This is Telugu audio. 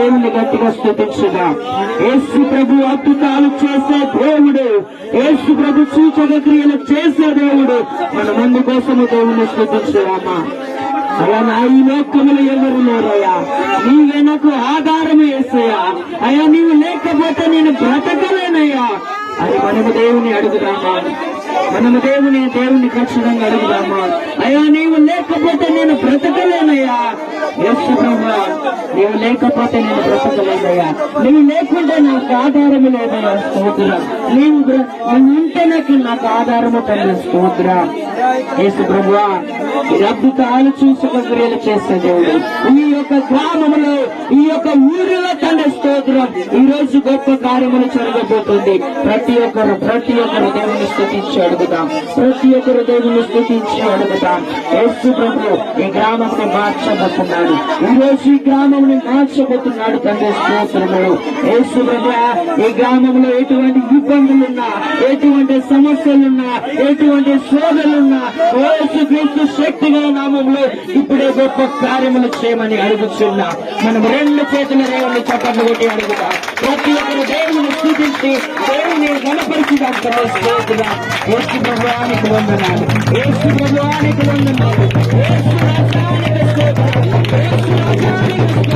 దేవుని గట్టిగా స్తుతించుదాం. యేసు ప్రభు అద్భుతాలు చేసే దేవుడు, యేసు ప్రభు సూచక క్రియలు చేసే దేవుడు. మన ముందు కోసము దేవుని స్తుతించుదామా. అయ్యా నా ఈ లోకములు ఎవరు లేరయ్యా, నీవే నాకు ఆధారము యేసయ్యా. అయ్యా నీవు లేకపోతే నేను బ్రతకలేనయ్యా అని మనము దేవుని అడుగుదామా. మనము దేవుని ఖచ్చితంగా అడుగుదామా. అయ్యా నీవు లేకపోతే నేను బ్రతకలేనయ్యా. యేసు ప్రభు నీవు లేకపోతే నేను బ్రతకలేనయ్యా. నీవు లేకుంటే నాకు ఆధారము లేదయ్యా. స్తోత్రం. నీవు ఉంటే నాకు ఆధారము తండ్రి. స్తోత్రం. యేసు ప్రభువా ఈ అద్భుతాలు చూసుక క్రియలు చేసే దేవుడు ఈ యొక్క గ్రామంలో, ఈ యొక్క ఊరిలో తండ్రి. స్తోత్రం. ఈ రోజు గొప్ప కార్యములు జరగబోతుంది. ప్రతి ఒక్కరు దేవుని స్తుతించి అడుగుదాం. ప్రతి ఒక్కరు దేవుని స్తుతించి అడుగుదాం. యేసు ప్రభు ఈ గ్రామంని మార్చబోతున్నాడు. ఈ రోజు ఈ గ్రామంని మార్చబోతున్నాడు తండ్రి. స్తోత్రములు. యేసు ప్రభు ఈ గ్రామంలో ఎటువంటి ఇబ్బందులున్నా, ఎటువంటి సమస్యలున్నా, ఎటువంటి శోధలున్నా యేసు క్రీస్తు శక్తిగల నామంలో ఇప్పుడే గొప్ప కార్యములు చేయమని అడుగుతున్నా. మనం రెండు చేతుల దేవుని చప్పట్లు కొట్టి అడుగుదాం. ప్రతి ఒక్కరు దేవుని స్తుతించి దేవుని గణపరిచిగా స్తోత్రం. యేసు ప్రభువానికి వందనాలు. యేసు ప్రభువానికి వందనాలు. యేసు రాజానికి స్తోత్రం. యేసు రాజానికి